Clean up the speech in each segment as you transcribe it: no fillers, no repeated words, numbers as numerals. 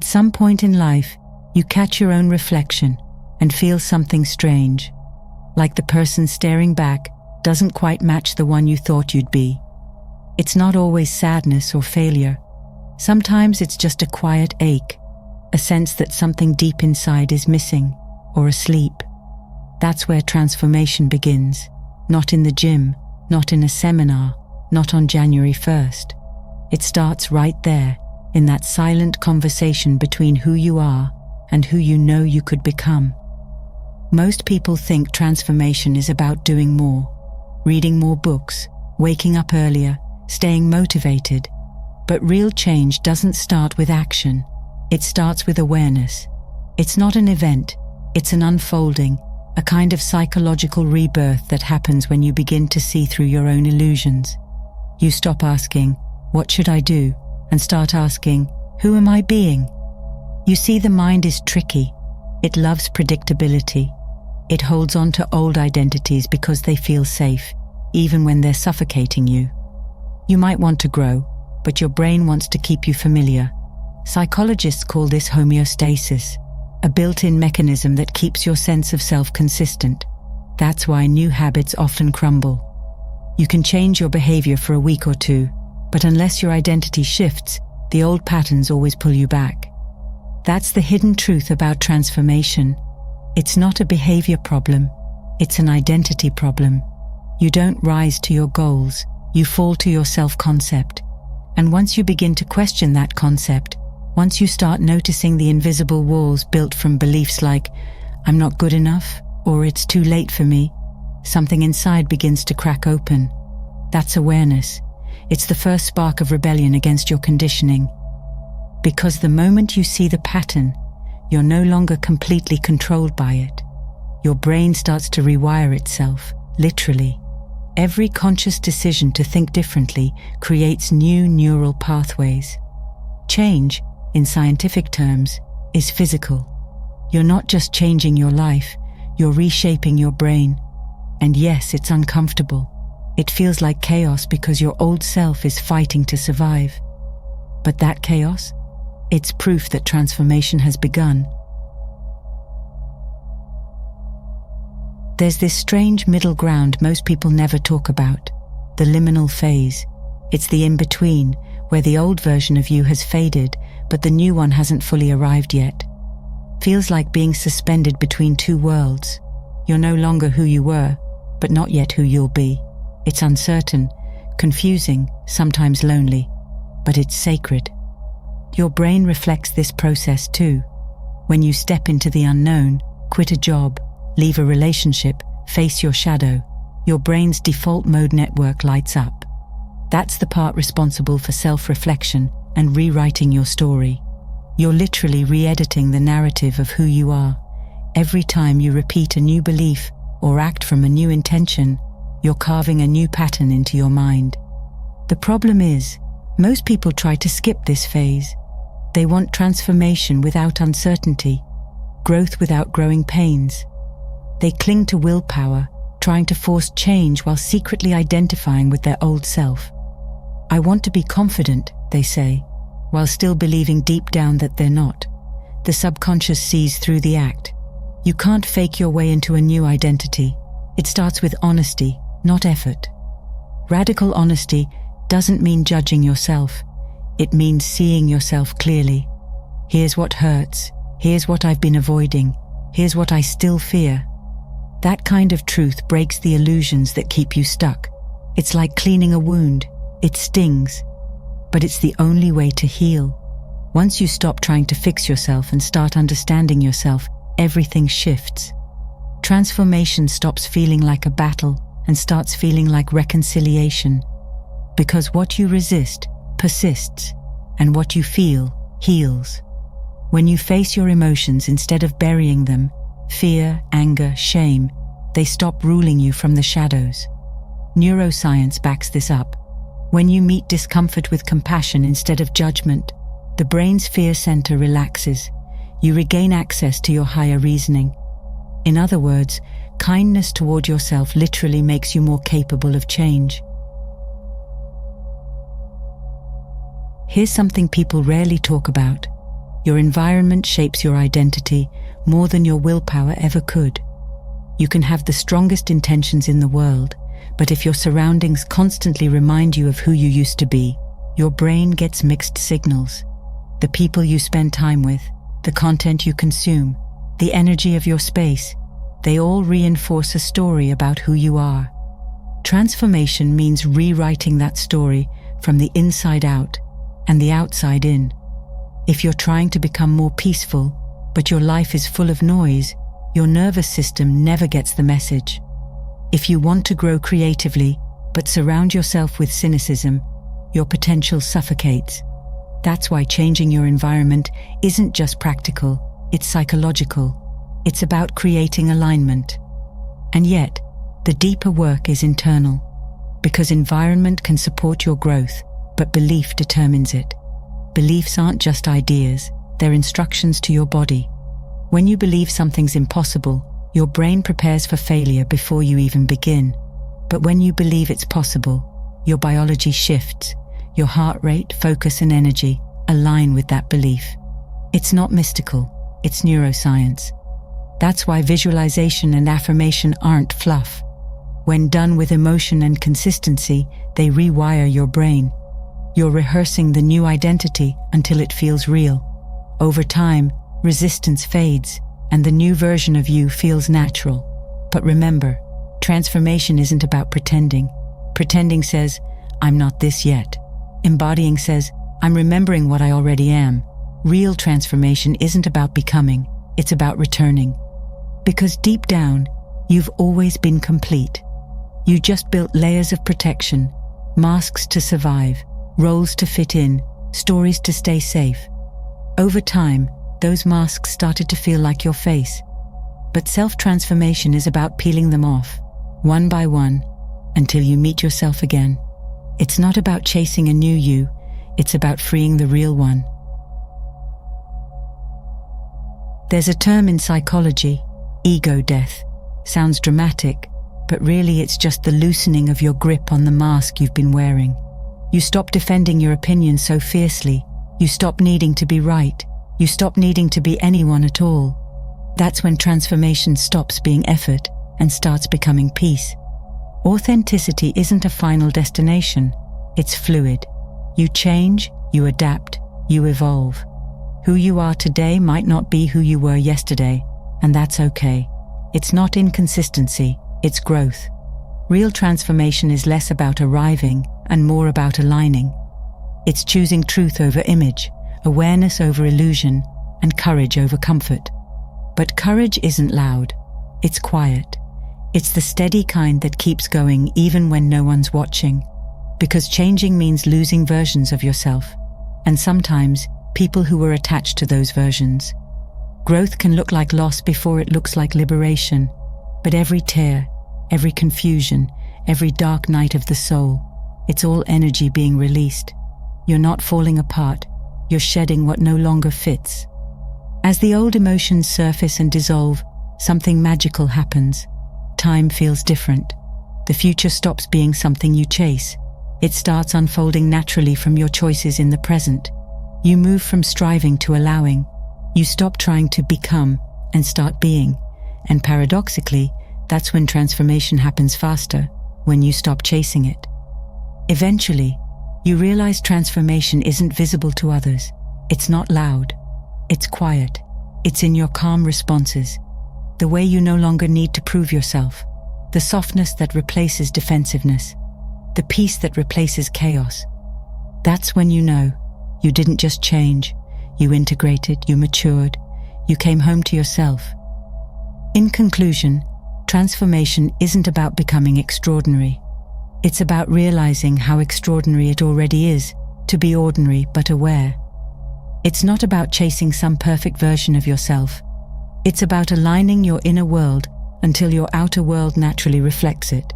At some point in life, you catch your own reflection and feel something strange, like the person staring back doesn't quite match the one you thought you'd be. It's not always sadness or failure. Sometimes it's just a quiet ache, a sense that something deep inside is missing or asleep. That's where transformation begins, not in the gym, not in a seminar, not on January 1st. It starts right there, in that silent conversation between who you are and who you know you could become. Most people think transformation is about doing more, reading more books, waking up earlier, staying motivated. But real change doesn't start with action. It starts with awareness. It's not an event, it's an unfolding, a kind of psychological rebirth that happens when you begin to see through your own illusions. You stop asking, "What should I do?" and start asking, "Who am I being?" You see, the mind is tricky. It loves predictability. It holds on to old identities because they feel safe, even when they're suffocating you. You might want to grow, but your brain wants to keep you familiar. Psychologists call this homeostasis, a built-in mechanism that keeps your sense of self consistent. That's why new habits often crumble. You can change your behavior for a week or two, but unless your identity shifts, the old patterns always pull you back. That's the hidden truth about transformation. It's not a behavior problem, it's an identity problem. You don't rise to your goals, you fall to your self-concept. And once you begin to question that concept, once you start noticing the invisible walls built from beliefs like, "I'm not good enough," or "it's too late for me," something inside begins to crack open. That's awareness. It's the first spark of rebellion against your conditioning. Because the moment you see the pattern, you're no longer completely controlled by it. Your brain starts to rewire itself, literally. Every conscious decision to think differently creates new neural pathways. Change, in scientific terms, is physical. You're not just changing your life, you're reshaping your brain. And yes, it's uncomfortable. It feels like chaos because your old self is fighting to survive. But that chaos? It's proof that transformation has begun. There's this strange middle ground most people never talk about, the liminal phase. It's the in-between, where the old version of you has faded, but the new one hasn't fully arrived yet. Feels like being suspended between two worlds. You're no longer who you were, but not yet who you'll be. It's uncertain, confusing, sometimes lonely, but it's sacred. Your brain reflects this process too. When you step into the unknown, quit a job, leave a relationship, face your shadow, your brain's default mode network lights up. That's the part responsible for self-reflection and rewriting your story. You're literally re-editing the narrative of who you are. Every time you repeat a new belief or act from a new intention, you're carving a new pattern into your mind. The problem is, most people try to skip this phase. They want transformation without uncertainty, growth without growing pains. They cling to willpower, trying to force change while secretly identifying with their old self. "I want to be confident," they say, while still believing deep down that they're not. The subconscious sees through the act. You can't fake your way into a new identity. It starts with honesty, not effort. Radical honesty doesn't mean judging yourself. It means seeing yourself clearly. Here's what hurts. Here's what I've been avoiding. Here's what I still fear. That kind of truth breaks the illusions that keep you stuck. It's like cleaning a wound. It stings, but it's the only way to heal. Once you stop trying to fix yourself and start understanding yourself, everything shifts. Transformation stops feeling like a battle and starts feeling like reconciliation. Because what you resist persists, and what you feel heals. When you face your emotions instead of burying them, fear, anger, shame, they stop ruling you from the shadows. Neuroscience backs this up. When you meet discomfort with compassion instead of judgment, the brain's fear center relaxes. You regain access to your higher reasoning. In other words, kindness toward yourself literally makes you more capable of change. Here's something people rarely talk about: Your environment shapes your identity more than your willpower ever could. You can have the strongest intentions in the world, but if your surroundings constantly remind you of who you used to be, your brain gets mixed signals. The people you spend time with, the content you consume, the energy of your space, they all reinforce a story about who you are. Transformation means rewriting that story from the inside out and the outside in. If you're trying to become more peaceful, but your life is full of noise, your nervous system never gets the message. If you want to grow creatively, but surround yourself with cynicism, your potential suffocates. That's why changing your environment isn't just practical, it's psychological. It's about creating alignment. And yet, the deeper work is internal, because environment can support your growth, but belief determines it. Beliefs aren't just ideas, they're instructions to your body. When you believe something's impossible, your brain prepares for failure before you even begin. But when you believe it's possible, your biology shifts. Your heart rate, focus, and energy align with that belief. It's not mystical, it's neuroscience. That's why visualization and affirmation aren't fluff. When done with emotion and consistency, they rewire your brain. You're rehearsing the new identity until it feels real. Over time, resistance fades, and the new version of you feels natural. But remember, transformation isn't about pretending. Pretending says, I'm not this yet. Embodying says, I'm remembering what I already am. Real transformation isn't about becoming, it's about returning. Because deep down, you've always been complete. You just built layers of protection, masks to survive, roles to fit in, stories to stay safe. Over time, those masks started to feel like your face. But self-transformation is about peeling them off, one by one, until you meet yourself again. It's not about chasing a new you, it's about freeing the real one. There's a term in psychology, ego death. Sounds dramatic, but really it's just the loosening of your grip on the mask you've been wearing. You stop defending your opinion so fiercely. You stop needing to be right. You stop needing to be anyone at all. That's when transformation stops being effort and starts becoming peace. Authenticity isn't a final destination. It's fluid. You change, you adapt, you evolve. Who you are today might not be who you were yesterday, and that's okay. It's not inconsistency, it's growth. Real transformation is less about arriving and more about aligning. It's choosing truth over image, awareness over illusion, and courage over comfort. But courage isn't loud, it's quiet. It's the steady kind that keeps going even when no one's watching. Because changing means losing versions of yourself, and sometimes people who were attached to those versions. Growth can look like loss before it looks like liberation, but every tear, every confusion, every dark night of the soul, it's all energy being released. You're not falling apart, you're shedding what no longer fits. As the old emotions surface and dissolve, something magical happens. Time feels different. The future stops being something you chase. It starts unfolding naturally from your choices in the present. You move from striving to allowing. You stop trying to become and start being. And paradoxically, that's when transformation happens faster, when you stop chasing it. Eventually, you realize transformation isn't visible to others. It's not loud. It's quiet. It's in your calm responses. The way you no longer need to prove yourself. The softness that replaces defensiveness. The peace that replaces chaos. That's when you know you didn't just change. You integrated, you matured, you came home to yourself. In conclusion, transformation isn't about becoming extraordinary. It's about realizing how extraordinary it already is to be ordinary but aware. It's not about chasing some perfect version of yourself. It's about aligning your inner world until your outer world naturally reflects it.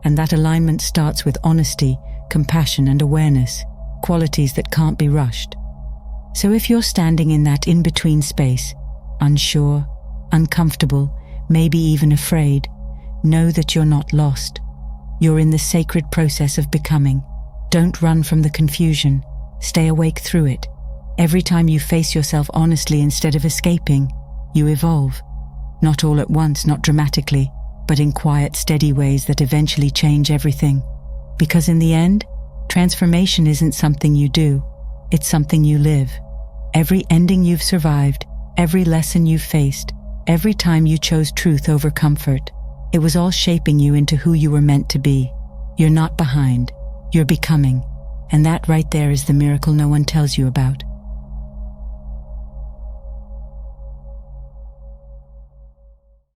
And that alignment starts with honesty, compassion, and awareness, qualities that can't be rushed. So if you're standing in that in-between space, unsure, uncomfortable, maybe even afraid, know that you're not lost. You're in the sacred process of becoming. Don't run from the confusion. Stay awake through it. Every time you face yourself honestly instead of escaping, you evolve. Not all at once, not dramatically, but in quiet, steady ways that eventually change everything. Because in the end, transformation isn't something you do, it's something you live. Every ending you've survived, every lesson you've faced, every time you chose truth over comfort, it was all shaping you into who you were meant to be. You're not behind, you're becoming. And that right there is the miracle no one tells you about.